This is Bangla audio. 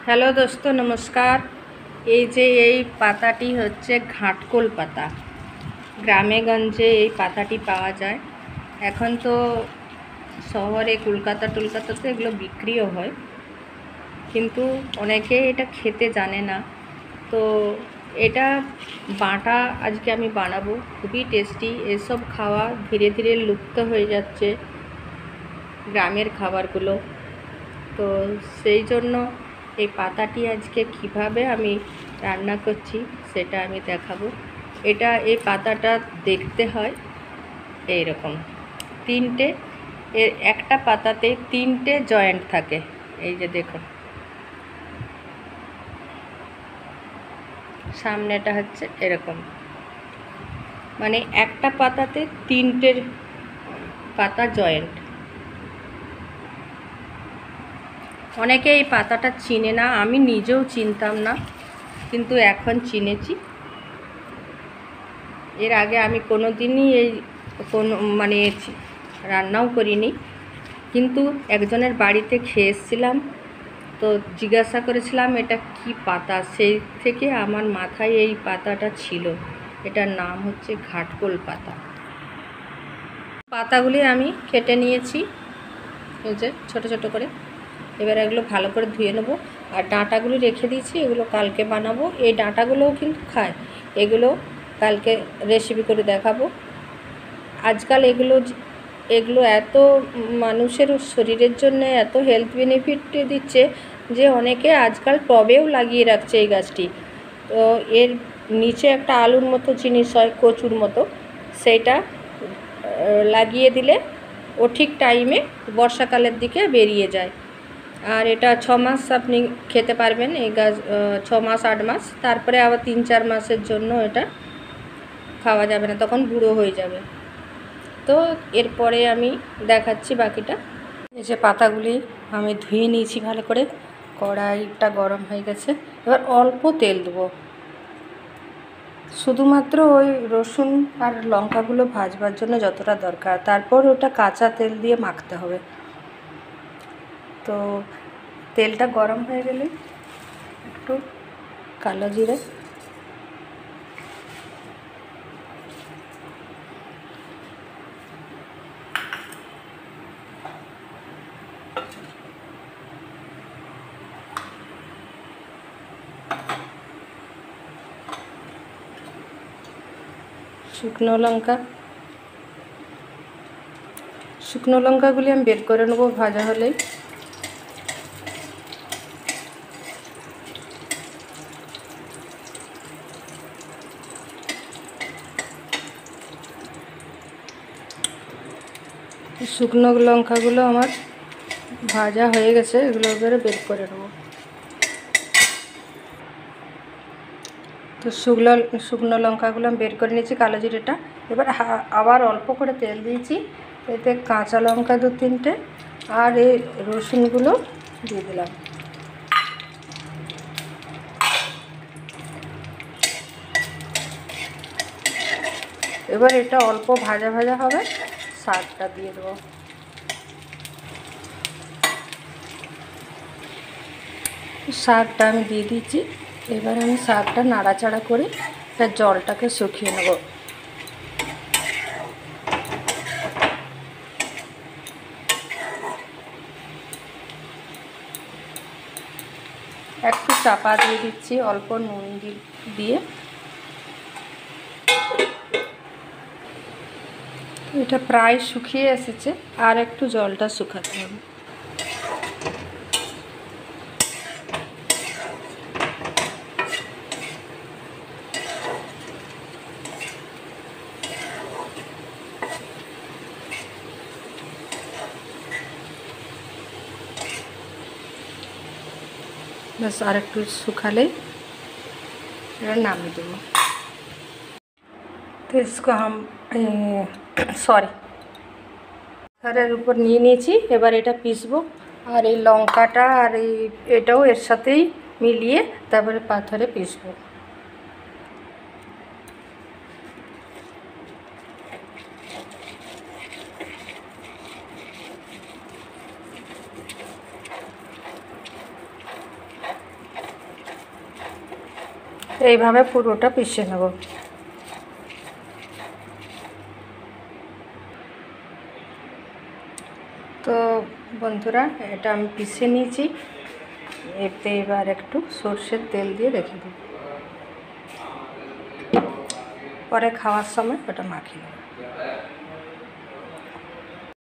হ্যালো দোস্ত, নমস্কার। এই পাতাটি হচ্ছে ঘাটকোল পাতা। গ্রামে গঞ্জে এই পাতাটি পাওয়া যায়। এখন তো শহরে কলকাতাতে এগুলো বিক্রিও হয়, কিন্তু অনেকে এটা খেতে জানে না। তো এটা বাটা আজকে আমি বানাবো, খুবই টেস্টি। এসব খাওয়া ধীরে ধীরে লুপ্ত হয়ে যাচ্ছে, গ্রামের খাবারগুলো। তো সেই জন্য এই পাতাটি আজকে কিভাবে আমি রান্না করছি সেটা আমি দেখাবো। এই পাতাটা দেখতে হয় এইরকম, তিনটে, এর একটা পাতাতে তিনটে জয়েন্ট থাকে। এই যে দেখুন, সামনেটা হচ্ছে এরকম, মানে একটা পাতাতে তিনটে পাতা জয়েন্ট। অনেকে এই পাতাটা চিনে না, আমি নিজেও চিনতাম না, কিন্তু এখন চিনেছি। এর আগে আমি কোনো দিনই মানে রান্নাও করিনি, কিন্তু একজনের বাড়িতে খেয়ে এসেছিলাম। তো জিজ্ঞাসা করেছিলাম এটা কি পাতা, সেই থেকে আমার মাথায় এই পাতাটা ছিল। এটার নাম হচ্ছে ঘাটকোল পাতা। পাতাগুলি আমি কেটে নিয়েছি, এই যে ছোটো ছোটো করে। এবার এগুলো ভালো করে ধুয়ে নেবো, আর ডাঁটাগুলো রেখে দিয়েছি, এগুলো কালকে বানাবো। এই ডাঁটাগুলোও কিন্তু খায়, এগুলো কালকে রেসিপি করে দেখাবো। আজকাল এগুলো এত মানুষের শরীরের জন্য এত হেলথ বেনিফিট দিচ্ছে যে অনেকে আজকাল টবেও লাগিয়ে রাখছে এই গাছটি। তো এর নিচে একটা আলুর মতো জিনিস হয়, কচুর মতো, সেইটা লাগিয়ে দিলে ও ঠিক টাইমে বর্ষাকালের দিকে বেরিয়ে যায়। আর এটা 6 মাস আপনি খেতে পারবেন এই গাছ, 6 মাস 8 মাস, তারপরে আবার 3-4 মাসের জন্য এটা খাওয়া যাবে না, তখন বুড়ো হয়ে যাবে। তো এরপরে আমি দেখাচ্ছি বাকিটা। এই যে পাতাগুলি আমি ধুয়ে নিয়েছি ভালো করে, কড়াইটা গরম হয়ে গেছে। এবার অল্প তেল দেবো, শুধুমাত্র ওই রসুন আর লঙ্কাগুলো ভাজবার জন্য যতটা দরকার, তারপর ওটা কাঁচা তেল দিয়ে মাখতে হবে। তো তেলটা গরম হয়ে গেলে একটু কালো জিরে, শুকনো লঙ্কাগুলি আমি বের করে নেবো ভাজা হলেই। শুকনো লঙ্কাগুলো আমার ভাজা হয়ে গেছে, এগুলো এবারে বের করে নেবো। তো শুকনো লঙ্কাগুলো আমি বের করে নিয়েছি, কালো জিরেটা। এবার আবার অল্প করে তেল দিয়েছি, এতে কাঁচা লঙ্কা 2-3টে আর এই রসুনগুলো দিয়ে দিলাম। এবার এটা অল্প ভাজা ভাজা হবে, শাকটা দিয়ে দেবো। শাকটা আমি দিয়ে দিচ্ছি। এবার আমি শাকটা নাড়াচাড়া করে তার জলটাকে শুকিয়ে নেব। একটু চাপা দিয়ে দিচ্ছি, অল্প নুন দিয়ে। এটা প্রায় শুকিয়ে এসেছে, আর একটু জলটা শুকাতে হবে। बस और एक सुखाले नामिए देव। तो इसको हम सॉरी ऊपर নিয়েছি। এবার এটা পিসবো, আর এই লঙ্কাটা আর এটাও এর সাথেই মিলিয়ে তারপরে পাথরে পিসবো। এইভাবে পুরোটা পিষে নেব। তো বন্ধুরা, এটা আমি পিষে নিয়েছি। এতে এবার একটু সর্ষের তেল দিয়ে রেখে দেব, পরে খাওয়ার সময় ওটা মাখিয়ে নেব।